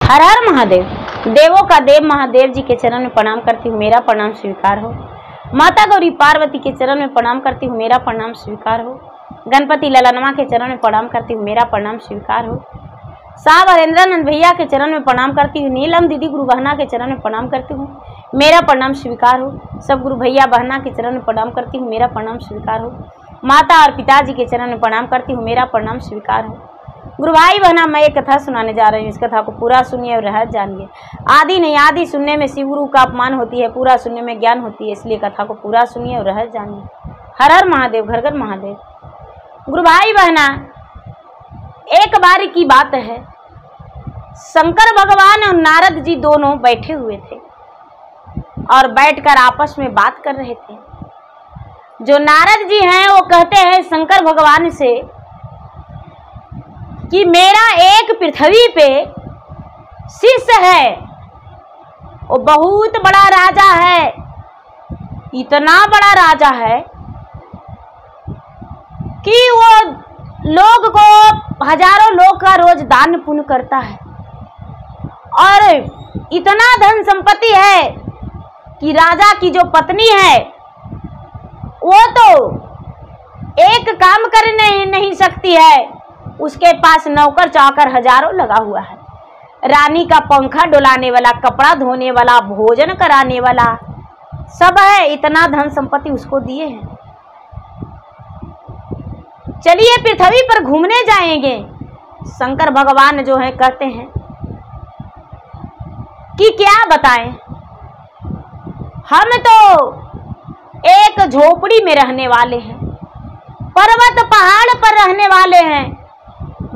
हर हर महादेव। देवों का देव महादेव जी के चरण में प्रणाम करती हूँ, मेरा प्रणाम स्वीकार हो। माता गौरी पार्वती के चरण में प्रणाम करती हूँ, मेरा प्रणाम स्वीकार हो। गणपति ललनमा के चरण में प्रणाम करती हूँ, मेरा प्रणाम स्वीकार हो। साहब हरेंद्रानंद भैया के चरण में प्रणाम करती हूँ। नीलम दीदी गुरु बहना के चरण में प्रणाम करती हूँ, मेरा प्रणाम स्वीकार हो। सब गुरु भैया बहना के चरण में प्रणाम करती हूँ, मेरा प्रणाम स्वीकार हो। माता और पिताजी के चरण में प्रणाम करती हूँ, मेरा प्रणाम स्वीकार हो। गुरु भाई बहना, मैं एक कथा सुनाने जा रही हूँ। इस कथा को पूरा सुनिए और रहस्य जानिए। आदि नहीं आदि सुनने में शिव गुरु का अपमान होती है, पूरा सुनने में ज्ञान होती है, इसलिए कथा को पूरा सुनिए और रहस्य जानिए। हर हर महादेव, घर घर महादेव। गुरु भाई बहना, एक बार की बात है, शंकर भगवान और नारद जी दोनों बैठे हुए थे और बैठकर आपस में बात कर रहे थे। जो नारद जी हैं वो कहते हैं शंकर भगवान से कि मेरा एक पृथ्वी पे शिष्य है, वो बहुत बड़ा राजा है, इतना बड़ा राजा है कि वो लोग को हजारों लोग का रोज दान पुण्य करता है और इतना धन संपत्ति है कि राजा की जो पत्नी है वो तो एक काम करने नहीं सकती है, उसके पास नौकर चाकर हजारों लगा हुआ है। रानी का पंखा डुलाने वाला, कपड़ा धोने वाला, भोजन कराने वाला सब है, इतना धन संपत्ति उसको दिए हैं। चलिए पृथ्वी पर घूमने जाएंगे। शंकर भगवान जो है कहते हैं कि क्या बताएं, हम तो एक झोपड़ी में रहने वाले हैं, पर्वत पहाड़ पर रहने वाले हैं,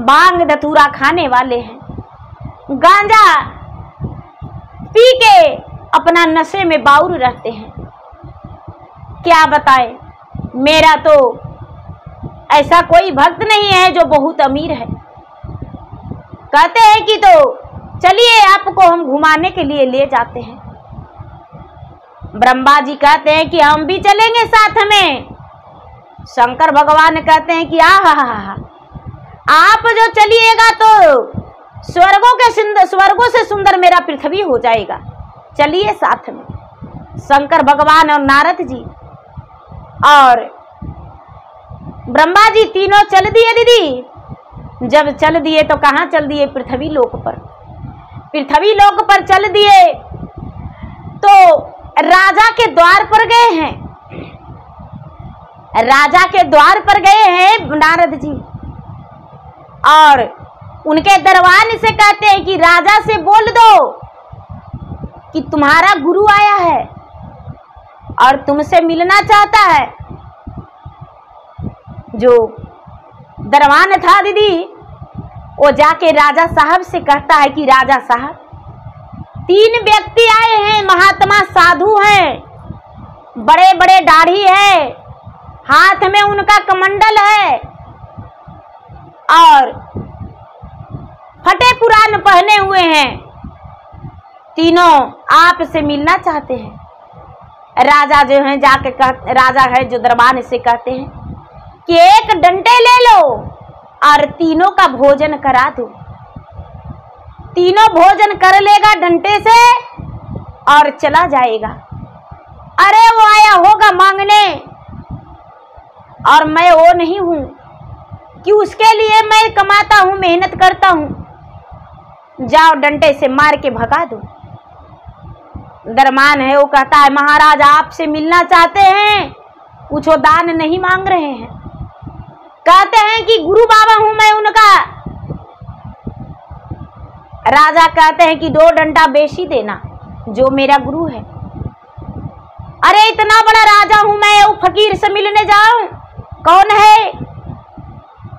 भांग धतूरा खाने वाले हैं, गांजा पी के अपना नशे में बाउर रहते हैं। क्या बताएं, मेरा तो ऐसा कोई भक्त नहीं है जो बहुत अमीर है। कहते हैं कि तो चलिए आपको हम घुमाने के लिए ले जाते हैं। ब्रह्मा जी कहते हैं कि हम भी चलेंगे साथ में। शंकर भगवान कहते हैं कि आहा, आप जो चलिएगा तो स्वर्गों से सुंदर मेरा पृथ्वी हो जाएगा, चलिए साथ में। शंकर भगवान और नारद जी और ब्रह्मा जी तीनों चल दिए दीदी। जब चल दिए तो कहाँ चल दिए? पृथ्वी लोक पर। पृथ्वी लोक पर चल दिए तो राजा के द्वार पर गए हैं। राजा के द्वार पर गए हैं नारद जी और उनके दरबान से कहते हैं कि राजा से बोल दो कि तुम्हारा गुरु आया है और तुमसे मिलना चाहता है। जो दरबान था दीदी, वो जाके राजा साहब से कहता है कि राजा साहब, 3 व्यक्ति आए हैं, महात्मा साधु हैं, बड़े बड़े दाढ़ी है, हाथ में उनका कमंडल है और फटे पुराण पहने हुए हैं, तीनों आपसे मिलना चाहते हैं। राजा जो है जाके राजा है जो दरबान से कहते हैं कि एक डंडे ले लो और तीनों का भोजन करा दो। तीनों भोजन कर लेगा डंडे से और चला जाएगा। अरे वो आया होगा मांगने और मैं वो नहीं हूं कि उसके लिए मैं कमाता हूं, मेहनत करता हूं। जाओ डंडे से मार के भगा दो। दरमान है वो कहता है महाराज आपसे मिलना चाहते हैं, कुछ दान नहीं मांग रहे हैं। कहते हैं कि गुरु बाबा हूं मैं उनका। राजा कहते हैं कि 2 डंडा बेशी देना, जो मेरा गुरु है। अरे इतना बड़ा राजा हूं मैं, वो फकीर से मिलने जाऊं? कौन है?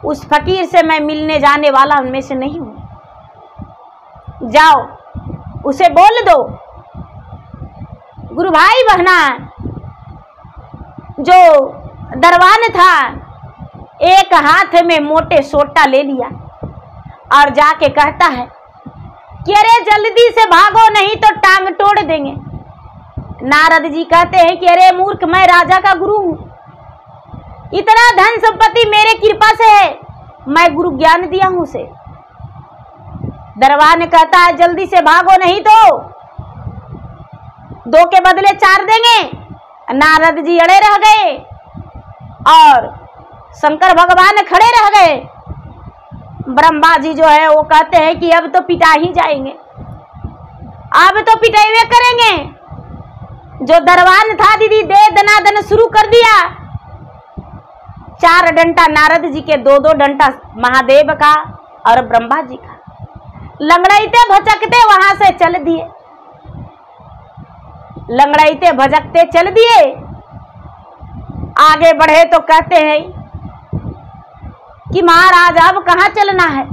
उस फकीर से मैं मिलने जाने वाला उनमें से नहीं हूं। जाओ उसे बोल दो। गुरु भाई बहना, जो दरबान था एक हाथ में मोटे सोटा ले लिया और जाके कहता है कि अरे जल्दी से भागो नहीं तो टांग तोड़ देंगे। नारद जी कहते हैं कि अरे मूर्ख, मैं राजा का गुरु हूं, इतना धन संपत्ति मेरे कृपा से है, मैं गुरु ज्ञान दिया हूं उसे। दरबार ने कहता है जल्दी से भागो, नहीं तो 2 के बदले 4 देंगे। नारद जी अड़े रह गए और शंकर भगवान खड़े रह गए। ब्रह्मा जी जो है वो कहते हैं कि अब तो पिटा ही जाएंगे, अब तो पिटाई करेंगे। जो दरबार था दीदी दे दनादन शुरू कर दिया। 4 डंटा नारद जी के, 2-2 डंटा महादेव का और ब्रह्मा जी का। लंगड़ाइते भचकते वहां से चल दिए, लंगड़ाइते भजकते चल दिए। आगे बढ़े तो कहते हैं कि महाराज अब कहाँ चलना है,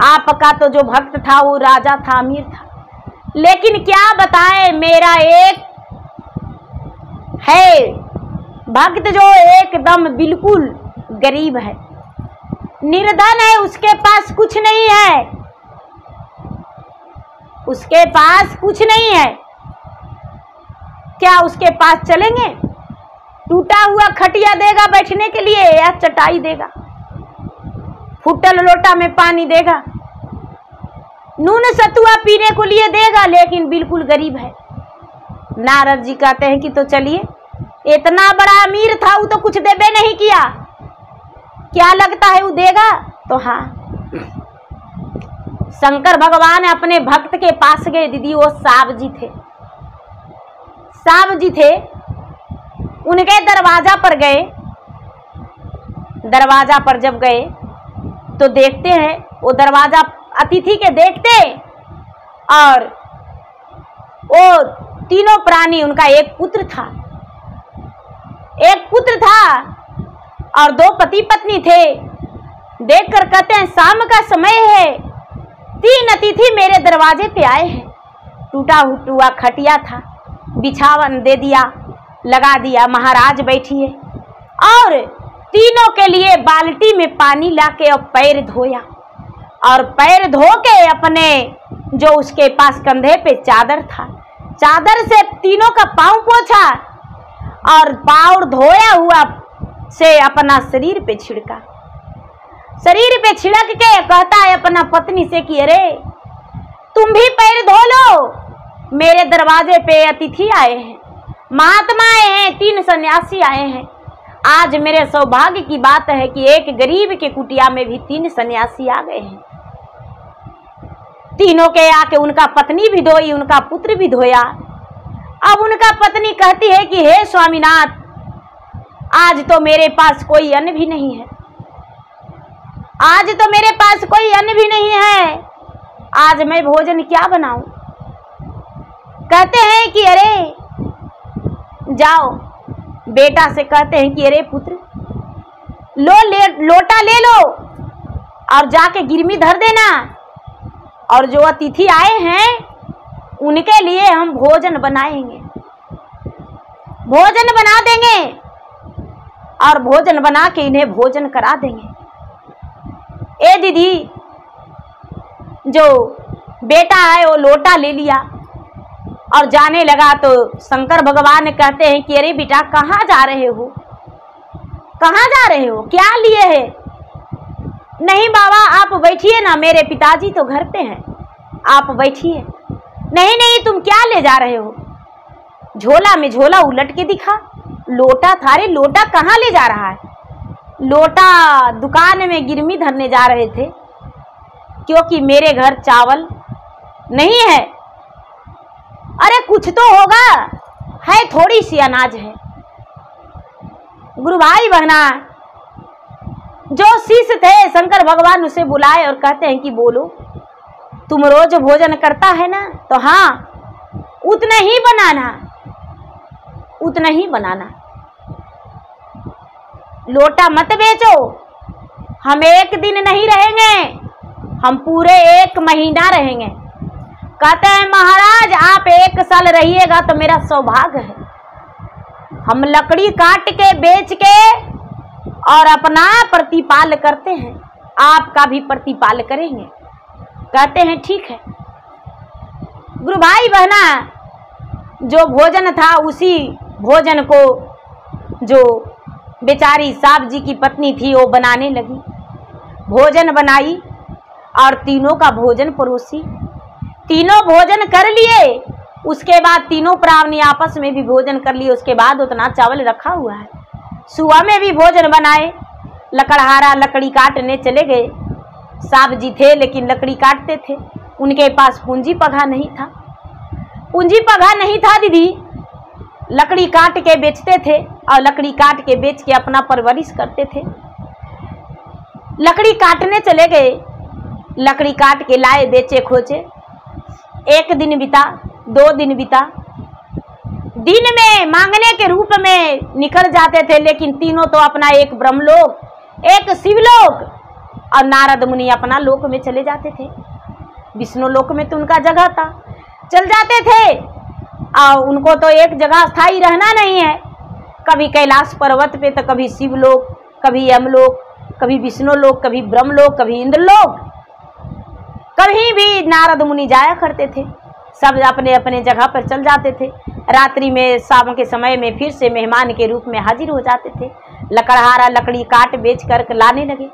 आपका तो जो भक्त था वो राजा था, अमीर था, लेकिन क्या बताएं मेरा एक है भक्त जो एकदम बिल्कुल गरीब है, निर्धन है, उसके पास कुछ नहीं है, उसके पास कुछ नहीं है। क्या उसके पास चलेंगे? टूटा हुआ खटिया देगा बैठने के लिए या चटाई देगा, फुटल लोटा में पानी देगा, नून सतुआ पीने को लिए देगा, लेकिन बिल्कुल गरीब है। नारद जी कहते हैं कि तो चलिए, इतना बड़ा अमीर था वो तो कुछ देबे नहीं किया, क्या लगता है वो देगा? तो हाँ, शंकर भगवान अपने भक्त के पास गए दीदी। वो साब जी थे, साब जी थे, उनके दरवाजा पर गए। दरवाजा पर जब गए तो देखते हैं वो दरवाजा अतिथि के देखते, और वो तीनों प्राणी, उनका एक पुत्र था, एक पुत्र था और 2 पति पत्नी थे। देखकर कहते हैं शाम का समय है, 3 अतिथि मेरे दरवाजे पे आए हैं। टूटा हुआ खटिया था, बिछावन दे दिया, लगा दिया, महाराज बैठिए, और तीनों के लिए बाल्टी में पानी लाके और पैर धोया, और पैर धो के अपने जो उसके पास कंधे पे चादर था, चादर से तीनों का पांव पोंछा, और पांव धोया हुआ से अपना शरीर पे छिड़का। शरीर पे छिड़क के कहता है अपना पत्नी से कि अरे तुम भी पैर धो लो, मेरे दरवाजे पे अतिथि आए हैं, महात्मा आए हैं, 3 सन्यासी आए हैं। आज मेरे सौभाग्य की बात है कि एक गरीब के कुटिया में भी 3 सन्यासी आ गए हैं। तीनों के आके उनका पत्नी भी धोई, उनका पुत्र भी धोया। अब उनका पत्नी कहती है कि हे स्वामीनाथ, आज तो मेरे पास कोई अन्न भी नहीं है, आज तो मेरे पास कोई अन्न भी नहीं है, आज मैं भोजन क्या बनाऊं? कहते हैं कि अरे जाओ, बेटा से कहते हैं कि अरे पुत्र लोटा ले लो और जाके गिरमी धर देना, और जो अतिथि आए हैं उनके लिए हम भोजन बनाएंगे, भोजन बना देंगे और भोजन बना के इन्हें भोजन करा देंगे। ए दीदी, जो बेटा है वो लोटा ले लिया और जाने लगा, तो शंकर भगवान कहते हैं कि अरे बेटा कहाँ जा रहे हो, कहाँ जा रहे हो, क्या लिए है? नहीं बाबा आप बैठिए ना, मेरे पिताजी तो घर पे हैं, आप बैठिए। नहीं नहीं, तुम क्या ले जा रहे हो? झोला में झोला उलट के दिखा, लोटा था। रे लोटा कहाँ ले जा रहा है? लोटा दुकान में गिरमी धरने जा रहे थे, क्योंकि मेरे घर चावल नहीं है। अरे कुछ तो होगा, है थोड़ी सी अनाज है। गुरु भाई बहना, जो शिष्य थे शंकर भगवान उसे बुलाए और कहते हैं कि बोलो, तुम रोज भोजन करता है ना? तो हाँ, उतना ही बनाना, उतना ही बनाना, लोटा मत बेचो, हम एक दिन नहीं रहेंगे, हम पूरे 1 महीना रहेंगे। कहते हैं महाराज आप 1 साल रहिएगा तो मेरा सौभाग्य है, हम लकड़ी काट के बेच के और अपना प्रतिपाल करते हैं, आपका भी प्रतिपाल करेंगे। कहते हैं ठीक है। गुरु भाई बहना, जो भोजन था उसी भोजन को जो बेचारी साहब जी की पत्नी थी वो बनाने लगी, भोजन बनाई और तीनों का भोजन परोसी। तीनों भोजन कर लिए, उसके बाद तीनों प्राणी आपस में भी भोजन कर लिए। उसके बाद उतना चावल रखा हुआ है। सुबह में भी भोजन बनाए। लकड़हारा लकड़ी काटने चले गए। साहब जी थे लेकिन लकड़ी काटते थे, उनके पास पूंजी पघा नहीं था। पूंजी पघा नहीं था दीदी, लकड़ी काट के बेचते थे और लकड़ी काट के बेच के अपना परवरिश करते थे। लकड़ी काटने चले गए, लकड़ी काट के लाए, बेचे खोचे। एक दिन बीता, 2 दिन बीता। दिन में मांगने के रूप में निकल जाते थे, लेकिन तीनों तो अपना एक ब्रह्मलोक, एक शिवलोक और नारद मुनि अपना लोक में चले जाते थे। विष्णु लोक में तो उनका जगह था, चल जाते थे। और उनको तो एक जगह स्थायी रहना नहीं है, कभी कैलाश पर्वत पे तो कभी शिवलोक, कभी यमलोक, कभी विष्णु लोक, कभी ब्रह्मलोक, कभी इंद्रलोक। कहीं भी नारद मुनि जाया करते थे, सब अपने अपने जगह पर चल जाते थे। रात्रि में शाम के समय में फिर से मेहमान के रूप में हाजिर हो जाते थे। लकड़हारा लकड़ी काट बेच कर लाने लगे।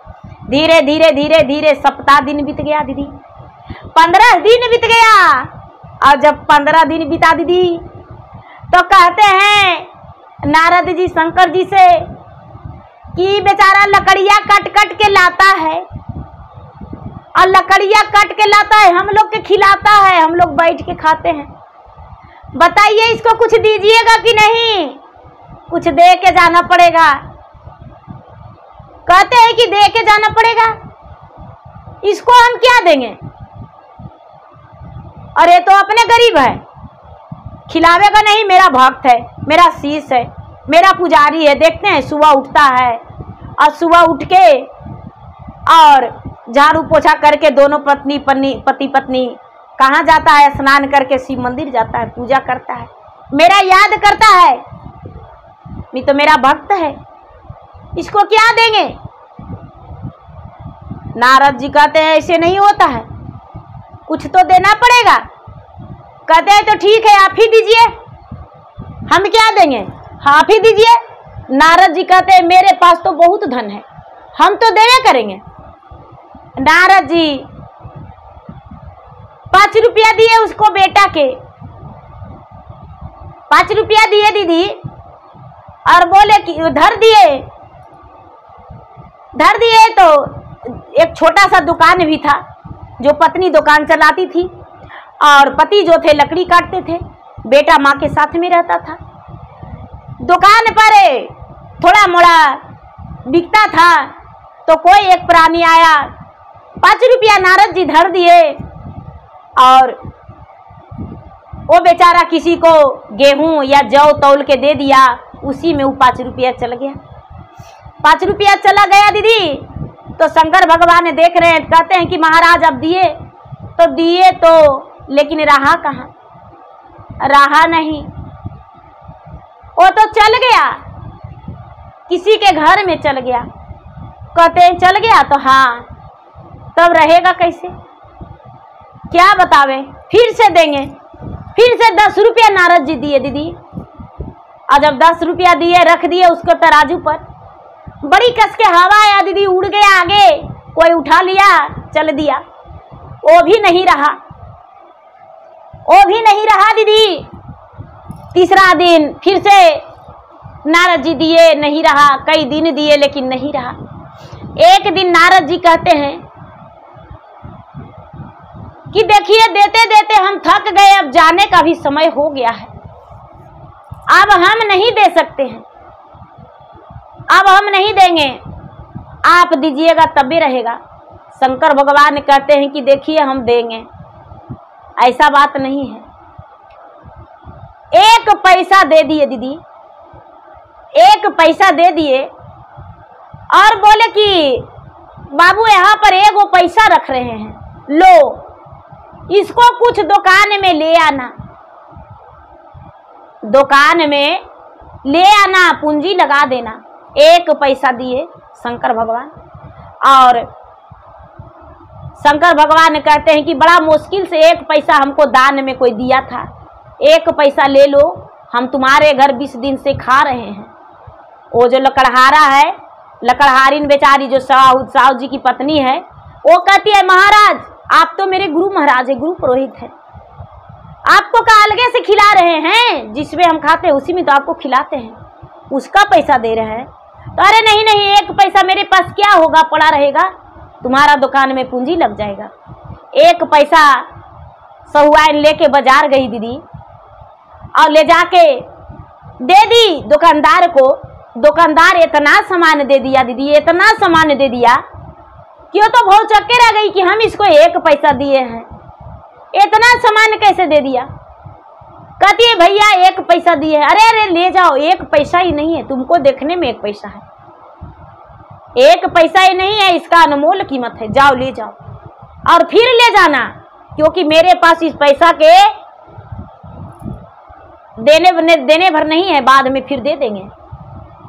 धीरे धीरे धीरे धीरे सप्ताह दिन बीत गया दीदी, 15 दिन बीत गया। और जब 15 दिन बीता दीदी, तो कहते हैं नारद जी शंकर जी से कि बेचारा लकड़ियाँ कट कट के लाता है और लकड़ियाँ कट के लाता है, हम लोग के खिलाता है, हम लोग बैठ के खाते हैं। बताइए इसको कुछ दीजिएगा कि नहीं? कुछ दे के जाना पड़ेगा। कहते हैं कि दे के जाना पड़ेगा, इसको हम क्या देंगे? अरे तो अपने गरीब है, खिलावेगा नहीं? मेरा भक्त है, मेरा शीश है, मेरा पुजारी है। देखते हैं सुबह उठता है और सुबह उठ के और झाड़ू पोछा करके दोनों पति पत्नी कहाँ जाता है? स्नान करके शिव मंदिर जाता है, पूजा करता है, मेरा याद करता है। ये तो मेरा भक्त है, इसको क्या देंगे? नारद जी कहते हैं ऐसे नहीं होता है, कुछ तो देना पड़ेगा। कहते हैं तो ठीक है, आप ही दीजिए। हम क्या देंगे? आप ही दीजिए। नारद जी कहते हैं मेरे पास तो बहुत धन है, हम तो देवे करेंगे। नारद जी 5 रुपया दिए उसको, बेटा के 5 रुपया दिए दीदी, और बोले कि धर दिए तो एक छोटा सा दुकान भी था, जो पत्नी दुकान चलाती थी और पति जो थे लकड़ी काटते थे। बेटा माँ के साथ में रहता था। दुकान पर थोड़ा मोड़ा बिकता था, तो कोई एक प्राणी आया, 5 रुपया नारद जी धर दिए और वो बेचारा किसी को गेहूं या जौ तौल के दे दिया, उसी में वो 5 रुपया चल गया। 5 रुपया चला गया दीदी, तो शंकर भगवान देख रहे हैं, कहते हैं कि महाराज अब दिए तो लेकिन रहा कहाँ? रहा नहीं, वो तो चल गया, किसी के घर में चल गया। कहते हैं चल गया तो हाँ, तब रहेगा कैसे? क्या बतावे? फिर से देंगे। फिर से 10 रुपया नारद जी दिए दीदी, और जब 10 रुपया दिए रख दिए उसको तराजू पर, बड़ी कस के हवा आया दीदी, उड़ गया आगे, कोई उठा लिया चल दिया, वो भी नहीं रहा, वो भी नहीं रहा दीदी। तीसरा दिन फिर से नारद जी दिए, नहीं रहा। कई दिन दिए लेकिन नहीं रहा। एक दिन नारद जी कहते हैं कि देखिए देते देते हम थक गए, अब जाने का भी समय हो गया है, अब हम नहीं दे सकते हैं, अब हम नहीं देंगे, आप दीजिएगा तभी रहेगा। शंकर भगवान कहते हैं कि देखिए हम देंगे, ऐसा बात नहीं है। 1 पैसा दे दिए दीदी, 1 पैसा दे दिए और बोले कि बाबू यहाँ पर 1 पैसा रख रहे हैं, लो इसको कुछ दुकान में ले आना, दुकान में ले आना, पूंजी लगा देना। 1 पैसा दिए शंकर भगवान, और शंकर भगवान कहते हैं कि बड़ा मुश्किल से 1 पैसा हमको दान में कोई दिया था, 1 पैसा ले लो, हम तुम्हारे घर 20 दिन से खा रहे हैं। वो जो लकड़हारा है, लकड़हारिन बेचारी जो साहू जी की पत्नी है, वो कहती है महाराज आप तो मेरे गुरु महाराज है, गुरु पुरोहित है, आपको का अलगे से खिला रहे हैं, जिसमें हम खाते हैं उसी में तो आपको खिलाते हैं, उसका पैसा दे रहे हैं। तो अरे नहीं नहीं, एक पैसा मेरे पास क्या होगा, पड़ा रहेगा, तुम्हारा दुकान में पूंजी लग जाएगा। एक पैसा सहुआइन लेके बाजार गई दीदी और ले जाके दे दी दुकानदार को। दुकानदार इतना सामान दे दिया दीदी, इतना सामान दे दिया कि वो तो बहुत चक्के रह गई कि हम इसको एक पैसा दिए हैं, इतना सामान कैसे दे दिया। कहती है भैया एक पैसा दिए है। अरे अरे ले जाओ, एक पैसा ही नहीं है, तुमको देखने में एक पैसा है, एक पैसा ही नहीं है, इसका अनमोल कीमत है, जाओ ले जाओ और फिर ले जाना, क्योंकि मेरे पास इस पैसा के देने भर नहीं है, बाद में फिर दे देंगे।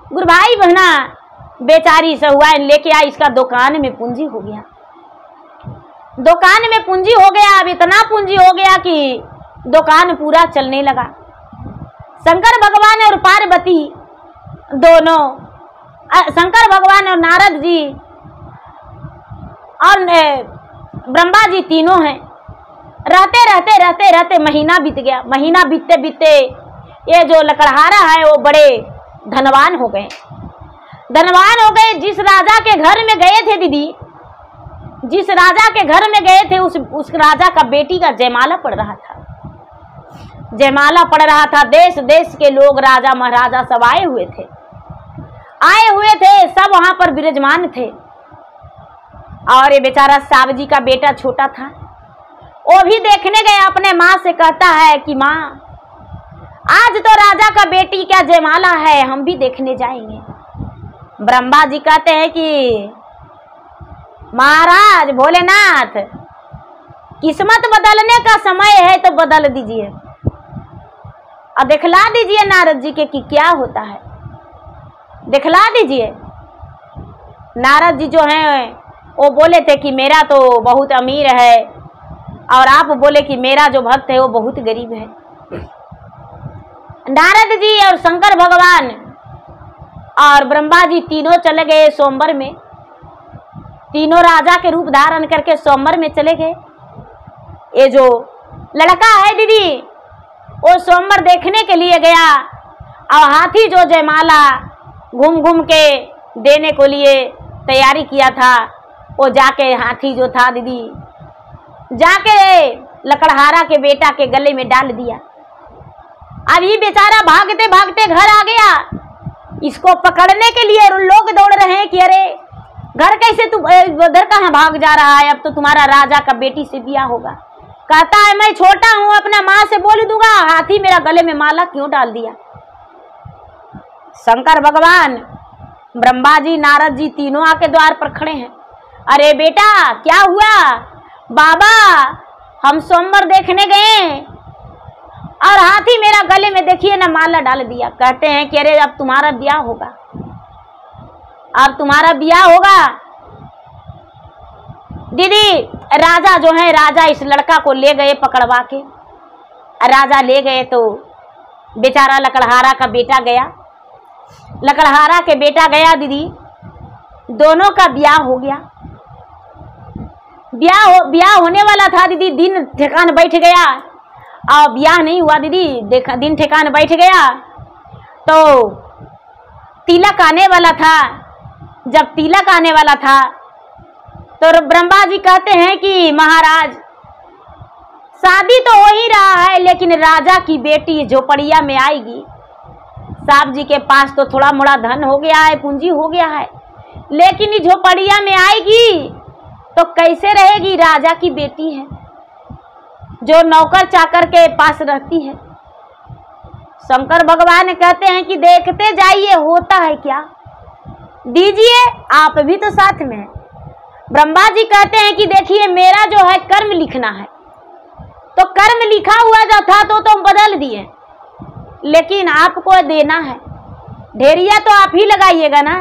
गुरु भाई बहना बेचारी सहुआइन लेके आई, इसका दुकान में पूंजी हो गया, दुकान में पूंजी हो गया। अब इतना पूंजी हो गया कि दुकान पूरा चलने लगा। शंकर भगवान और पार्वती दोनों, शंकर भगवान और नारद जी और ब्रह्मा जी तीनों हैं। रहते रहते रहते रहते महीना बीत गया। महीना बीतते बीतते ये जो लकड़हारा है वो बड़े धनवान हो गए, धनवान हो गए। जिस राजा के घर में गए थे दीदी, जिस राजा के घर में गए थे उस राजा का बेटी का जयमाला पड़ रहा था, जयमाला पड़ रहा था। देश देश के लोग, राजा महाराजा सब आए हुए थे, सब वहां पर विराजमान थे। और ये बेचारा साहब जी का बेटा छोटा था, वो भी देखने गया, अपने माँ से कहता है कि माँ आज तो राजा का बेटी का जयमाला है, हम भी देखने जाएंगे। ब्रह्मा जी कहते हैं कि महाराज भोलेनाथ, किस्मत बदलने का समय है तो बदल दीजिए और दिखला दीजिए नारद जी के कि क्या होता है, दिखला दीजिए। नारद जी जो हैं वो बोले थे कि मेरा तो बहुत अमीर है, और आप बोले कि मेरा जो भक्त है वो बहुत गरीब है। नारद जी और शंकर भगवान और ब्रह्मा जी तीनों चले गए सोमवार में, तीनों राजा के रूप धारण करके सोमवार में चले गए। ये जो लड़का है दीदी वो सोमवार देखने के लिए गया, और हाथी जो जयमाला घूम घूम के देने को लिए तैयारी किया था, वो जाके हाथी जो था दीदी जाके लकड़हारा के बेटा के गले में डाल दिया। अभी बेचारा भागते भागते घर आ गया, इसको पकड़ने के लिए लोग दौड़ रहे हैं कि अरे घर कैसे तू उधर कहाँ भाग जा रहा है, अब तो तुम्हारा राजा का बेटी से ब्याह होगा। कहता है मैं छोटा हूँ, अपना माँ से बोल दूंगा, हाथी मेरा गले में माला क्यों डाल दिया। शंकर भगवान, ब्रह्मा जी, नारद जी तीनों आके द्वार पर खड़े हैं। अरे बेटा क्या हुआ? बाबा हम सोमवार देखने गए और हाथी मेरा गले में देखिए ना माला डाल दिया। कहते हैं कि अरे अब तुम्हारा ब्याह होगा, अब तुम्हारा ब्याह होगा। दीदी राजा जो है, राजा इस लड़का को ले गए पकड़वा के, राजा ले गए तो बेचारा लकड़हारा का बेटा गया, लकड़हारा के बेटा गया दीदी, दोनों का ब्याह हो गया। ब्याह होने वाला था दीदी, दिन ठिकान बैठ गया और ब्याह नहीं हुआ दीदी, देखा दिन ठिकान बैठ गया तो तिलक आने वाला था। जब तिलक आने वाला था तो ब्रह्मा जी कहते हैं कि महाराज शादी तो हो ही रहा है, लेकिन राजा की बेटी झोपड़िया में आएगी। साहब जी के पास तो थोड़ा मोड़ा धन हो गया है, पूंजी हो गया है, लेकिन झोपड़िया में आएगी तो कैसे रहेगी? राजा की बेटी है जो नौकर चाकर के पास रहती है। शंकर भगवान कहते हैं कि देखते जाइए होता है क्या, दीजिए, आप भी तो साथ में हैं। ब्रह्मा जी कहते हैं कि देखिए मेरा जो है कर्म लिखना है, तो कर्म लिखा हुआ जो था तो हम बदल दिए, लेकिन आपको देना है, ढेरिया तो आप ही लगाइएगा ना,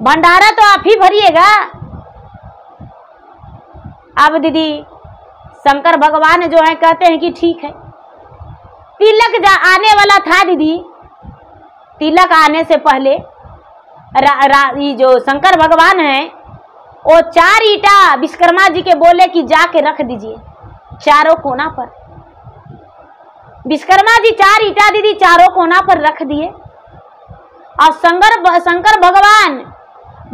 भंडारा तो आप ही भरिएगा। अब दीदी शंकर भगवान जो है कहते हैं कि ठीक है। तिलक आने वाला था दीदी, तिलक आने से पहले ये जो शंकर भगवान हैं वो 4 ईंटा विश्वकर्मा जी के बोले कि जाके रख दीजिए चारों कोना पर। विश्वकर्मा जी 4 ईंटा दीदी चारों कोना पर रख दिए और शंकर भगवान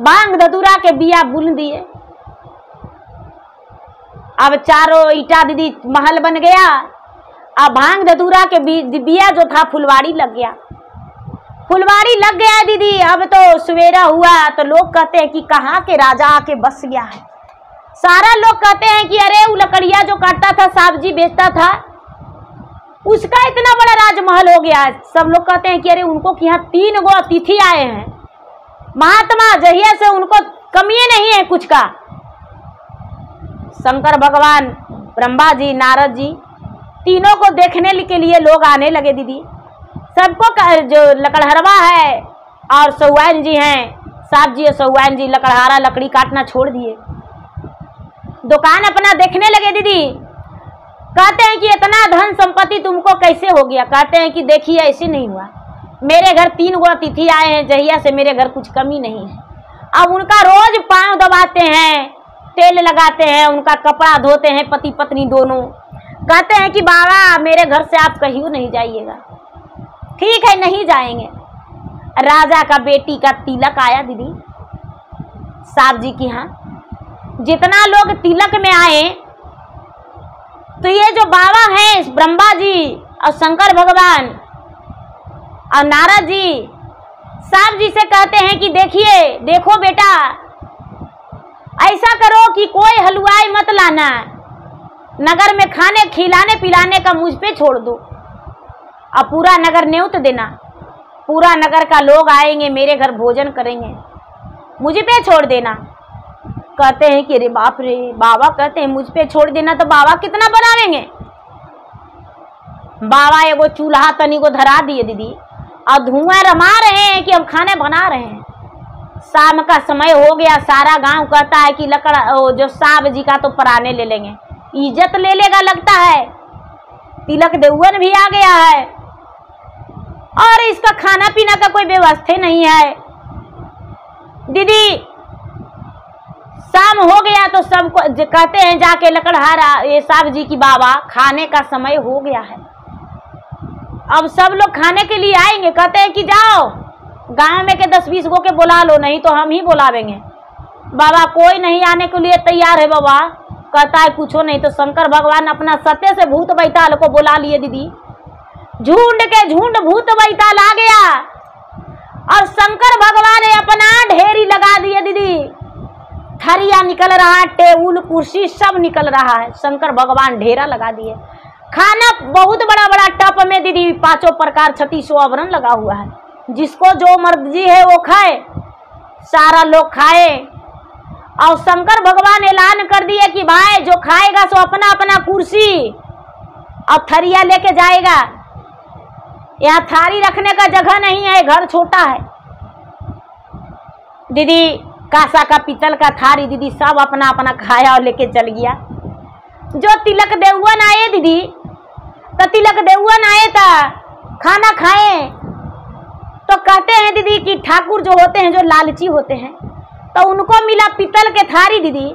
बांग धतूरा के बिया बुन दिए। अब चारों ईंटा दीदी महल बन गया। अब भांग धतूरा के बिया जो था फुलवाड़ी लग गया। फुलवाड़ी लग गया दीदी। अब तो सवेरा हुआ तो लोग कहते हैं कि कहाँ के राजा आके बस गया है। सारा लोग कहते हैं कि अरे वो लकड़िया जो काटता था सब्जी बेचता था उसका इतना बड़ा राजमहल हो गया। सब लोग कहते हैं कि अरे उनको कि यहाँ 3 गो अतिथि आए हैं महात्मा, जहिया से उनको कमी नहीं है कुछ का। शंकर भगवान, ब्रह्मा जी, नारद जी तीनों को देखने के लिए लोग आने लगे दीदी। सबको जो लकड़हरवा है और सहुआइन जी हैं, साहब जी और सहुआइन जी लकड़हारा लकड़ी काटना छोड़ दिए, दुकान अपना देखने लगे दीदी। कहते हैं कि इतना धन संपत्ति तुमको कैसे हो गया। कहते हैं कि देखिए ऐसे नहीं हुआ, मेरे घर 3 गो अतिथि आए हैं, जहिया से मेरे घर कुछ कमी नहीं है। अब उनका रोज पांव दबाते हैं, तेल लगाते हैं, उनका कपड़ा धोते हैं पति पत्नी दोनों। कहते हैं कि बाबा मेरे घर से आप कहीं नहीं जाइएगा। ठीक है नहीं जाएंगे। राजा का बेटी का तिलक आया दीदी साहब जी की यहाँ। जितना लोग तिलक में आए तो ये जो बाबा हैं ब्रह्मा जी और शंकर भगवान और नारद जी साहब जी से कहते हैं कि देखिए देखो बेटा ऐसा करो कि कोई हलवाई मत लाना, नगर में खाने खिलाने पिलाने का मुझ पे छोड़ दो। अब पूरा नगर न्योत देना, पूरा नगर का लोग आएंगे मेरे घर भोजन करेंगे, मुझे पे छोड़ देना। कहते हैं कि अरे बाप रे, बाबा कहते हैं मुझ पे छोड़ देना तो बाबा कितना बनावेंगे। बाबा एगो चूल्हा तनी को धरा दिए दीदी और धुआं रमा रहे हैं कि अब खाने बना रहे हैं। शाम का समय हो गया, सारा गांव कहता है कि जो साहब जी का तो पराने ले लेंगे, इज्जत ले लेगा लगता है। तिलक देउअन भी आ गया है और इसका खाना पीना का कोई व्यवस्था नहीं है दीदी। शाम हो गया तो सबको कहते हैं जाके लकड़हारा ये साहब जी की बाबा खाने का समय हो गया है। अब सब लोग खाने के लिए आएंगे। कहते हैं कि जाओ गांव में के 10-20 गो के बुला लो, नहीं तो हम ही बुलावेंगे। बाबा कोई नहीं आने के लिए तैयार है। बाबा कहता है कुछो नहीं। तो शंकर भगवान अपना सत्य से भूत बैताल को बुला लिए दीदी। झुंड के झुंड भूत बैताल आ गया और शंकर भगवान ने अपना ढेरी लगा दिए दीदी। थरिया निकल रहा है, टेबुल कुर्सी सब निकल रहा है। शंकर भगवान ढेरा लगा दिए। खाना बहुत बड़ा बड़ा टप में दीदी 5 प्रकार 36 आवरण लगा हुआ है। जिसको जो मर्जी है वो खाए। सारा लोग खाए और शंकर भगवान ऐलान कर दिए कि भाई जो खाएगा सो अपना अपना कुर्सी और थरिया लेके जाएगा। यहाँ थारी रखने का जगह नहीं है, घर छोटा है दीदी। कांसा का पीतल का थारी दीदी सब अपना अपना खाया और लेके चल गया। जो तिलक देउअन आए दीदी, तो तिलक देउअन आए था खाना खाए तो कहते हैं दीदी कि ठाकुर जो होते हैं जो लालची होते हैं तो उनको मिला पीतल के थारी दीदी।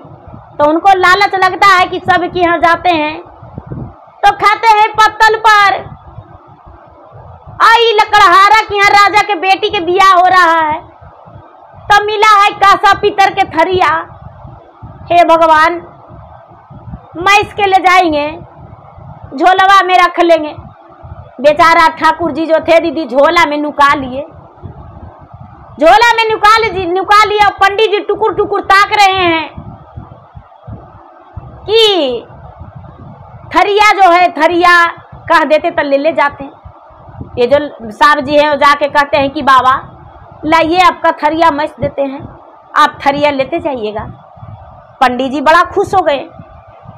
तो उनको लालच लगता है कि सब के यहाँ जाते हैं तो खाते हैं पत्तल पर। आई लकड़हारा के यहाँ राजा के बेटी के बियाह हो रहा है तो मिला है कांसा पीतल के थरिया। हे भगवान मैं इसके ले जाएंगे, झोलवा में रख लेंगे। बेचारा ठाकुर जी जो थे दीदी झोला में नुका लिए, झोला में नुका लिया। पंडित जी टुकुर टुकुर ताक रहे हैं कि थरिया जो है थरिया कह देते तो ले जाते। ये जो साहब जी हैं वो जाके कहते हैं कि बाबा लाइए आपका थरिया मस्त देते हैं, आप थरिया लेते जाइएगा। पंडित जी बड़ा खुश हो गए,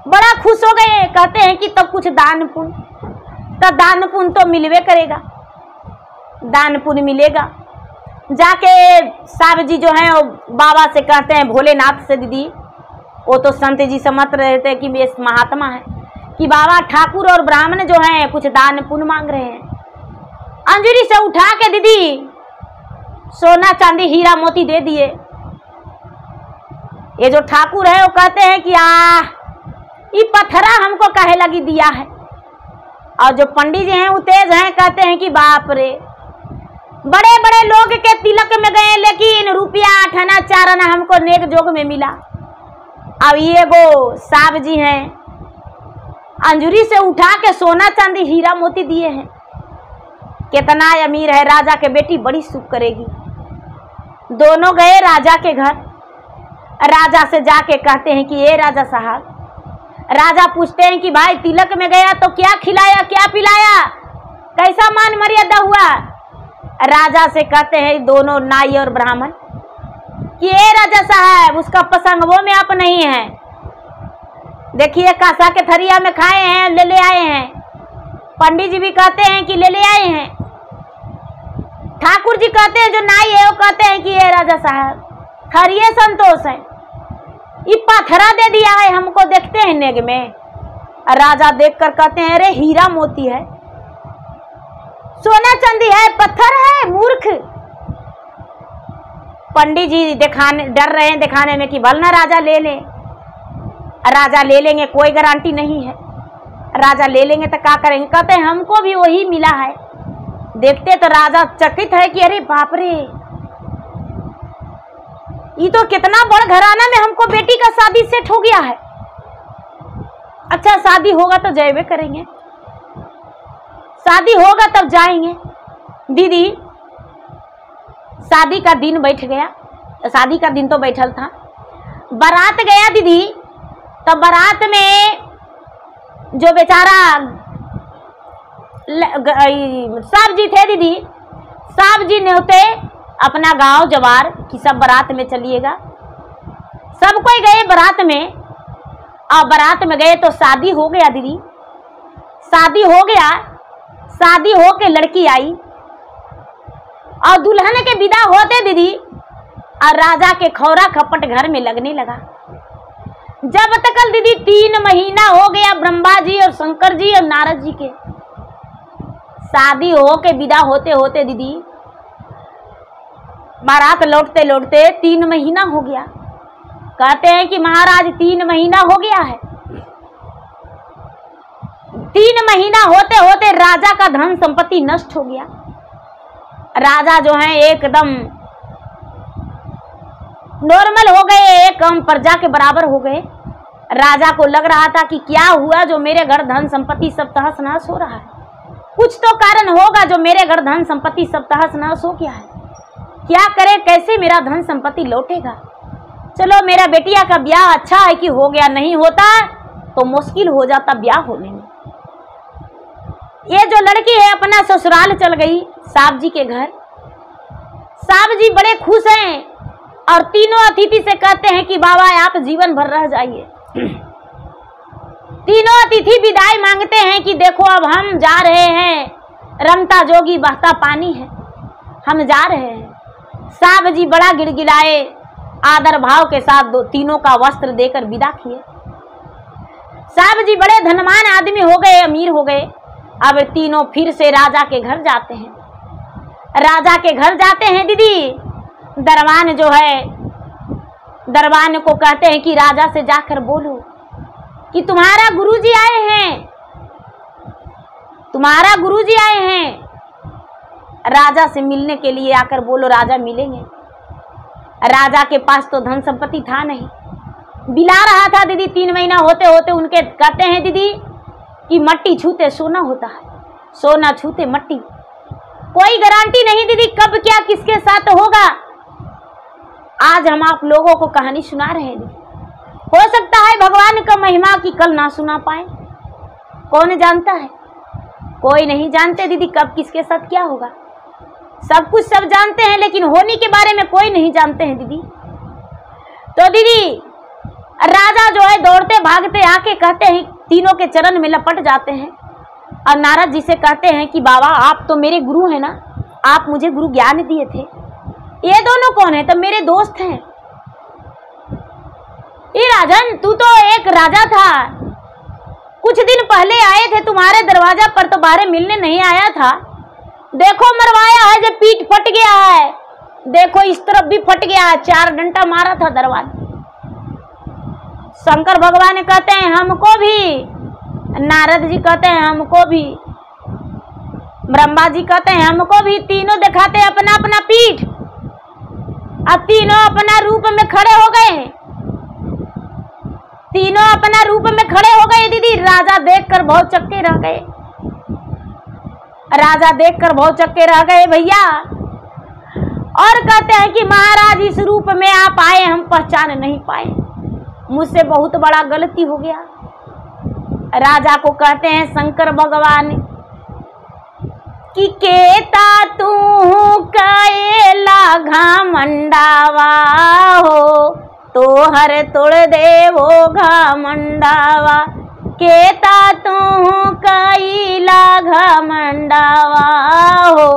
बड़ा खुश हो गए। कहते हैं कि तब कुछ दान पुण्य, तब दान पुण्य तो मिलवे करेगा, दान पुण्य मिलेगा। जाके साहब जी जो हैं वो बाबा से कहते हैं भोलेनाथ से दीदी, वो तो संत जी समझ रहे थे कि ये महात्मा है, कि बाबा ठाकुर और ब्राह्मण जो हैं कुछ दान पुण्य मांग रहे हैं। अंजलि से उठा के दीदी सोना चांदी हीरा मोती दे दिए। ये जो ठाकुर है वो कहते हैं कि ये पत्थरा हमको काहे लगी दिया है। और जो पंडित जी हैं वो तेज हैं, कहते हैं कि बाप रे, बड़े बड़े लोग के तिलक में गए लेकिन रुपया 8 आना 4 आना हमको नेक जोग में मिला। अब ये वो साहब जी हैं, अंजुरी से उठा के सोना चांदी हीरा मोती दिए हैं। कितना अमीर है, राजा के बेटी बड़ी सुख करेगी। दोनों गए राजा के घर। राजा से जाके कहते हैं कि ये राजा साहब, राजा पूछते हैं कि भाई तिलक में गया तो क्या खिलाया क्या पिलाया, कैसा मान मर्यादा हुआ। राजा से कहते हैं दोनों नाई और ब्राह्मण कि ये राजा साहब, उसका पसंगों में आप नहीं है, देखिए कासा के थरिया में खाए हैं, ले आए हैं। पंडित जी भी कहते हैं कि ले आए हैं। ठाकुर जी कहते हैं, जो नाई है वो कहते हैं कि ये राजा साहब खरिए संतोष है, ये पत्थरा दे दिया है हमको, देखते हैं नेग में। राजा देखकर कहते हैं अरे हीरा मोती है, सोना चांदी है, पत्थर है, मूर्ख। पंडित जी डर रहे हैं दिखाने में कि भलना राजा ले ले। राजा ले लेंगे, कोई गारंटी नहीं है, राजा ले लेंगे तो क्या करेंगे। कहते हैं हमको भी वही मिला है। देखते तो राजा चकित है कि अरे बाप रे, ये तो कितना बड़ घराना में हमको बेटी का शादी सेट हो गया है। अच्छा शादी होगा तो जाएबे करेंगे, शादी होगा तब जाएंगे। दीदी शादी का दिन बैठ गया, शादी का दिन तो बैठल था, बारात गया दीदी। तब बारात में जो बेचारा साहब जी थे दीदी, साहब जी न्योते अपना गांव जवार कि सब बारात में चलिएगा। सब कोई गए बारात में, और बारात में गए तो शादी हो गया दीदी। शादी हो गया, शादी हो के लड़की आई और दुल्हन के विदा होते दीदी, और राजा के खौरा खपट घर में लगने लगा। जब तक दीदी 3 महीना हो गया ब्रह्मा जी और शंकर जी और नारद जी के शादी हो के विदा होते होते दीदी, बारात लौटते लौटते 3 महीना हो गया। कहते हैं कि महाराज 3 महीना हो गया है। 3 महीना होते होते राजा का धन संपत्ति नष्ट हो गया। राजा जो है एकदम नॉर्मल हो गए, एक कम प्रजा के बराबर हो गए। राजा को लग रहा था कि क्या हुआ जो मेरे घर धन संपत्ति सब तहस नहस हो रहा है, कुछ तो कारण होगा जो मेरे घर धन संपत्ति सब तहस नहस हो गया है। क्या करे, कैसे मेरा धन संपत्ति लौटेगा। चलो मेरा बेटिया का ब्याह अच्छा है कि हो गया, नहीं होता तो मुश्किल हो जाता ब्याह होने में। ये जो लड़की है अपना ससुराल चल गई साहब जी के घर। साहब जी बड़े खुश हैं और तीनों अतिथि से कहते हैं कि बाबा आप जीवन भर रह जाइए। तीनों अतिथि विदाई मांगते हैं कि देखो अब हम जा रहे हैं, रमता जोगी बहता पानी है, हम जा रहे हैं। साहब जी बड़ा गिड़गिड़ाए, आदर भाव के साथ तीनों का वस्त्र देकर विदा किए। साहब जी बड़े धनवान आदमी हो गए, अमीर हो गए। अब तीनों फिर से राजा के घर जाते हैं। राजा के घर जाते हैं दीदी, दरबान जो है, दरबान को कहते हैं कि राजा से जाकर बोलो कि तुम्हारा गुरुजी आए हैं, तुम्हारा गुरुजी आए हैं। राजा से मिलने के लिए आकर बोलो, राजा मिलेंगे। राजा के पास तो धन संपत्ति था नहीं, बिला रहा था दीदी। 3 महीना होते होते उनके कहते हैं दीदी कि मट्टी छूते सोना होता है, सोना छूते मट्टी। कोई गारंटी नहीं दीदी कब क्या किसके साथ होगा। आज हम आप लोगों को कहानी सुना रहे हैं दीदी, हो सकता है भगवान का महिमा की कल ना सुना पाए, कौन जानता है। कोई नहीं जानते दीदी कब किसके साथ क्या होगा। सब कुछ सब जानते हैं लेकिन होने के बारे में कोई नहीं जानते हैं दीदी। तो दीदी राजा जो है दौड़ते भागते आके कहते हैं, तीनों के चरण में लपट जाते हैं और नारद जी से कहते हैं कि बाबा आप तो मेरे गुरु हैं ना, आप मुझे गुरु ज्ञान दिए थे। ये दोनों कौन है? तो मेरे दोस्त हैं। ये राजन तू तो एक राजा था, कुछ दिन पहले आए थे तुम्हारे दरवाजा पर, तो बाहर मिलने नहीं आया था। देखो मरवाया है, जब पीठ फट गया है, देखो इस तरफ भी फट गया है, 4 डंडा मारा था दरवाजा। शंकर भगवान कहते हैं हमको भी, नारद जी कहते हैं हमको भी, ब्रह्मा जी कहते हैं हमको भी। तीनों दिखाते अपना अपना पीठ, अब तीनों अपना रूप में खड़े हो गए, तीनों अपना रूप में खड़े हो गए दीदी। राजा देखकर बहुत चक्के रह गए, राजा देखकर बहुत चक्के रह गए भैया, और कहते हैं कि महाराज इस रूप में आप आए, हम पहचान नहीं पाए, मुझसे बहुत बड़ा गलती हो गया। राजा को कहते हैं शंकर भगवान कि केता तू काएला घमंडावा हो, तोहर तोड़ देवो घमंडावा, केता तू काइला घमंडावा हो,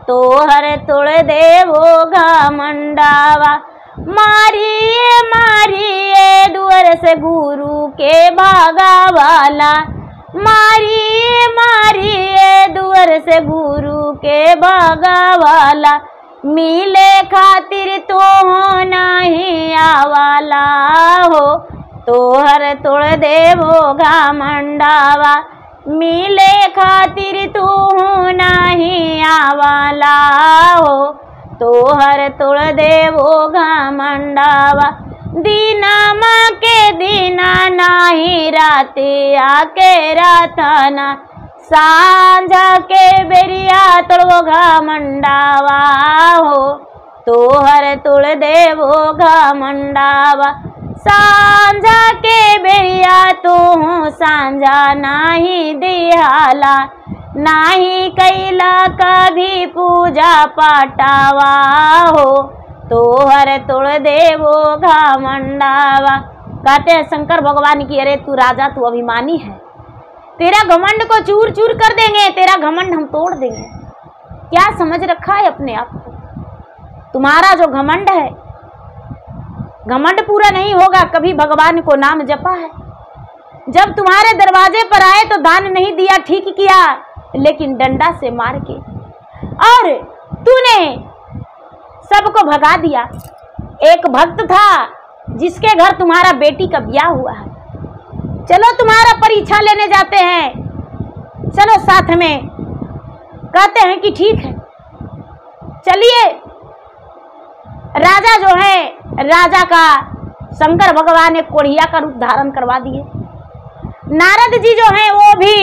तोहर तोड़ देवो घमंडावा। मारिए मारिए दुआर से गुरु के भागा वाला, मारिए मारिए दुआर से गुरु के भागा वाला, मिले खातिर तो नहीं आवाला हो, तोहर तोड़ देवो घमंडावा, मिले खातिर तू नहीं आवाला हो, तोहर तोड़ देवो घमंडावा। दीनामा के दीना नाही राते आके राताना, सांझा के बेरिया तोड़ो घमंडावा हो, तोहर तोड़ देवो घमंडावा। सांझा के बेरिया तो सांझा नाही दिहाला, नाही कैला कभी पूजा पाटावा हो, तोहर तोड़ देवो घमंडावा। कहते हैं शंकर भगवान की अरे तू राजा, तू अभिमानी है, तेरा घमंड को चूर चूर कर देंगे, तेरा घमंड हम तोड़ देंगे। क्या समझ रखा है अपने आप को? तुम्हारा जो घमंड है, घमंड पूरा नहीं होगा, कभी भगवान को नाम जपा है। जब तुम्हारे दरवाजे पर आए तो दान नहीं दिया, ठीक किया, लेकिन डंडा से मार के, और तूने सबको भगा दिया। एक भक्त था जिसके घर तुम्हारा बेटी का ब्याह हुआ है, चलो तुम्हारा परीक्षा लेने जाते हैं, चलो साथ में। कहते हैं कि ठीक है चलिए। राजा जो है, राजा का शंकर भगवान ने कोढ़िया का रूप धारण करवा दिए। नारद जी जो हैं वो भी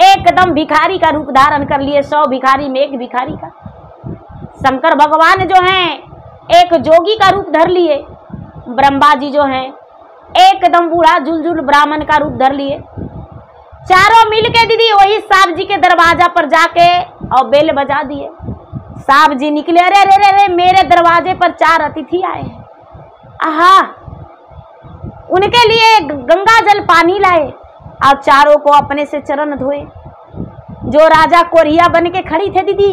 एकदम भिखारी का रूप धारण कर लिए, 100 भिखारी में एक भिखारी का। शंकर भगवान जो हैं एक जोगी का रूप धर लिए। ब्रह्मा जी जो हैं एकदम बूढ़ा जुलजुल ब्राह्मण का रूप धर लिए। चारों मिलके दीदी वही साहब जी के दरवाजा पर जाके और बेल बजा दिए। साहब जी निकले, अरे रे रे रे मेरे दरवाजे पर 4 अतिथि आए हैं, आहा। उनके लिए गंगा जल पानी लाए और चारों को अपने से चरण धोए। जो राजा कोरिया बन के खड़ी थे दीदी,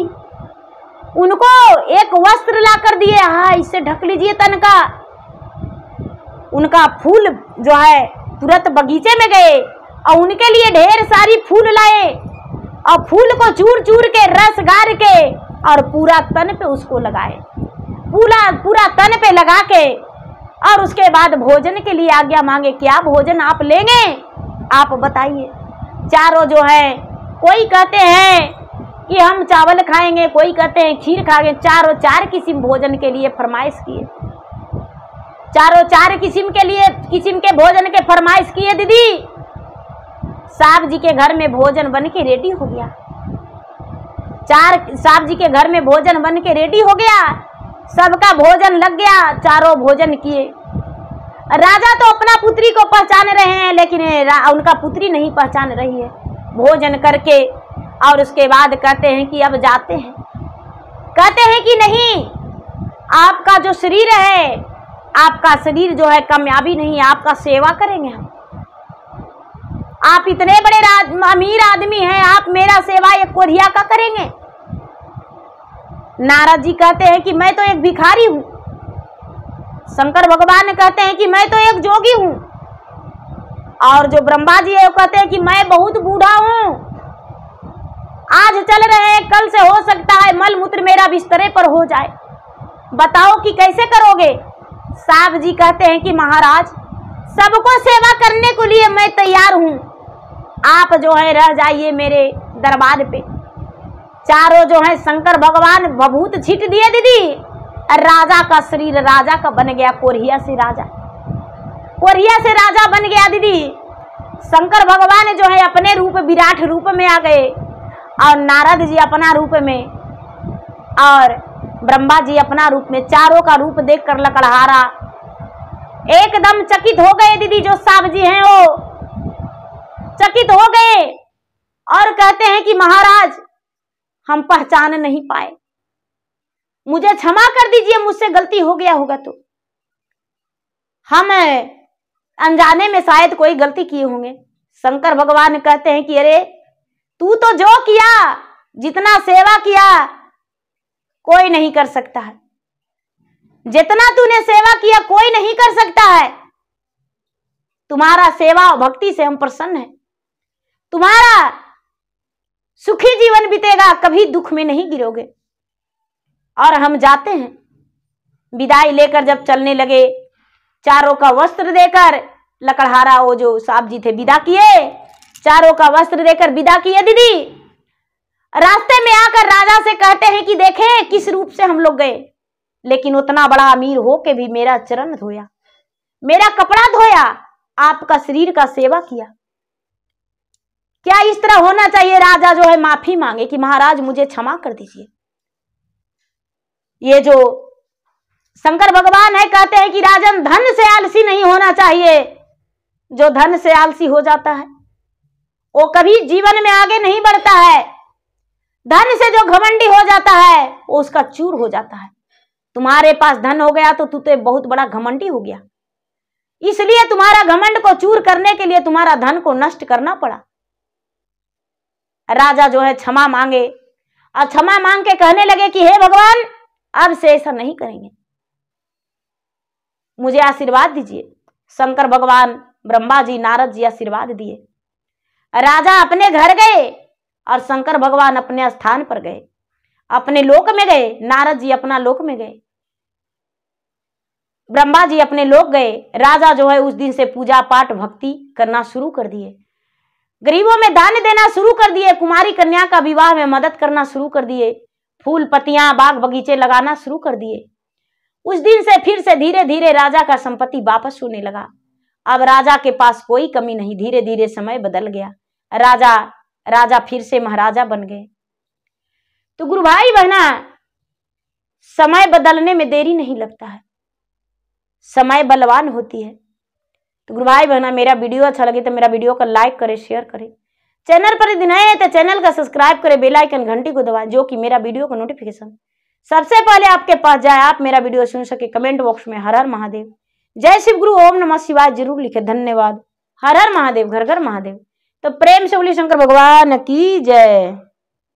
उनको एक वस्त्र ला कर दिए, हाँ इससे ढक लीजिए तन का। उनका फूल जो है तुरंत बगीचे में गए और उनके लिए ढेर सारी फूल लाए और फूल को चूर चूर के रस गार के और पूरा तन पे उसको लगाए, पूरा तन पे लगा के, और उसके बाद भोजन के लिए आज्ञा मांगे। क्या भोजन आप लेंगे, आप बताइए। चारों जो है, कोई कहते हैं कि हम चावल खाएंगे, कोई कहते हैं खीर खाएंगे। चारों 4 किस्म भोजन के लिए फरमाइश किए। चारों 4 किस्म के भोजन के फरमाइश किए दीदी। साहब जी के घर में भोजन बन के रेडी हो गया। साहब जी के घर में भोजन बन के रेडी हो गया, सबका भोजन लग गया, चारों भोजन किए। राजा तो अपना पुत्री को पहचान रहे हैं, लेकिन उनका पुत्री नहीं पहचान रही है। भोजन करके और उसके बाद कहते हैं कि अब जाते हैं। कहते हैं कि नहीं, आपका जो शरीर है, आपका शरीर जो है कामयाबी नहीं, आपका सेवा करेंगे हम। आप इतने बड़े अमीर आदमी हैं, आप मेरा सेवा एक कोरिया का करेंगे। नारद जी कहते हैं कि मैं तो एक भिखारी हूं। शंकर भगवान कहते हैं कि मैं तो एक जोगी हूं। और जो ब्रह्मा जी है वो कहते हैं कि मैं बहुत बूढ़ा हूं, आज चल रहे हैं, कल से हो सकता है मल मूत्र मेरा बिस्तरे पर हो जाए, बताओ कि कैसे करोगे। साहब जी कहते हैं कि महाराज सबको सेवा करने के लिए मैं तैयार हूं। आप जो है रह जाइए मेरे दरबार पे। चारों जो है शंकर भगवान भभूत छीट दिए दीदी, राजा का शरीर राजा का बन गया, कोरिया से राजा, कोरिया से राजा बन गया दीदी। शंकर भगवान जो है अपने रूप विराट रूप में आ गए और नारद जी अपना रूप में और ब्रह्मा जी अपना रूप में, चारों का रूप देखकर लकड़हारा एकदम चकित हो गए दीदी। जो साहब जी हैं वो चकित हो गए और कहते हैं कि महाराज हम पहचान नहीं पाए, मुझे क्षमा कर दीजिए, मुझसे गलती हो गया होगा तो। हम अनजाने में शायद कोई गलती किए होंगे। शंकर भगवान कहते हैं कि अरे तू तो जो किया, जितना सेवा किया कोई नहीं कर सकता है, जितना तूने सेवा किया कोई नहीं कर सकता है। तुम्हारा सेवा और भक्ति से हम प्रसन्न हैं, तुम्हारा सुखी जीवन बीतेगा, कभी दुख में नहीं गिरोगे। और हम जाते हैं। विदाई लेकर जब चलने लगे, चारों का वस्त्र देकर लकड़हारा वो जो साहब जी थे विदा किए, चारों का वस्त्र देकर विदा किए दीदी। रास्ते में आकर राजा से कहते हैं कि देखें किस रूप से हम लोग गए, लेकिन उतना बड़ा अमीर हो के भी मेरा चरण धोया, मेरा कपड़ा धोया, आपका शरीर का सेवा किया। क्या इस तरह होना चाहिए? राजा जो है माफी मांगे कि महाराज मुझे क्षमा कर दीजिए। ये जो शंकर भगवान है कहते हैं कि राजन धन से आलसी नहीं होना चाहिए। जो धन से आलसी हो जाता है वो कभी जीवन में आगे नहीं बढ़ता है। धन से जो घमंडी हो जाता है वो उसका चूर हो जाता है। तुम्हारे पास धन हो गया तो तू तो बहुत बड़ा घमंडी हो गया, इसलिए तुम्हारा घमंड को चूर करने के लिए तुम्हारा धन को नष्ट करना पड़ा। राजा जो है क्षमा मांगे और क्षमा मांग के कहने लगे कि हे भगवान अब से ऐसा नहीं करेंगे, मुझे आशीर्वाद दीजिए। शंकर भगवान, ब्रह्मा जी, नारद जी आशीर्वाद दिए। राजा अपने घर गए और शंकर भगवान अपने स्थान पर गए, अपने लोक में गए। नारद जी अपना लोक में गए, ब्रह्मा जी अपने लोक गए। राजा जो है उस दिन से पूजा पाठ भक्ति करना शुरू कर दिए, गरीबों में दान देना शुरू कर दिए, कुमारी कन्या का विवाह में मदद करना शुरू कर दिए, फूल पत्तियां बाग बगीचे लगाना शुरू कर दिए। उस दिन से फिर से धीरे धीरे राजा का संपत्ति वापस होने लगा। अब राजा के पास कोई कमी नहीं। धीरे धीरे समय बदल गया, राजा फिर से महाराजा बन गए। तो गुरु भाई बहना, समय बदलने में देरी नहीं लगता है, समय बलवान होती है। तो गुरु भाई बहना, मेरा वीडियो अच्छा लगे तो मेरा वीडियो को लाइक करें, शेयर करें। चैनल पर यदि नए हैं तो चैनल का सब्सक्राइब करें, बेल आइकन घंटी को दबाएं, जो कि मेरा वीडियो का नोटिफिकेशन सबसे पहले आपके पास जाए, आप मेरा वीडियो सुन सके। कमेंट बॉक्स में हर हर महादेव, जय शिव गुरु, ओम नमः शिवाय जरूर लिखे। धन्यवाद। हर हर महादेव, घर घर महादेव। तो प्रेम से बोलिए शंकर भगवान की जय।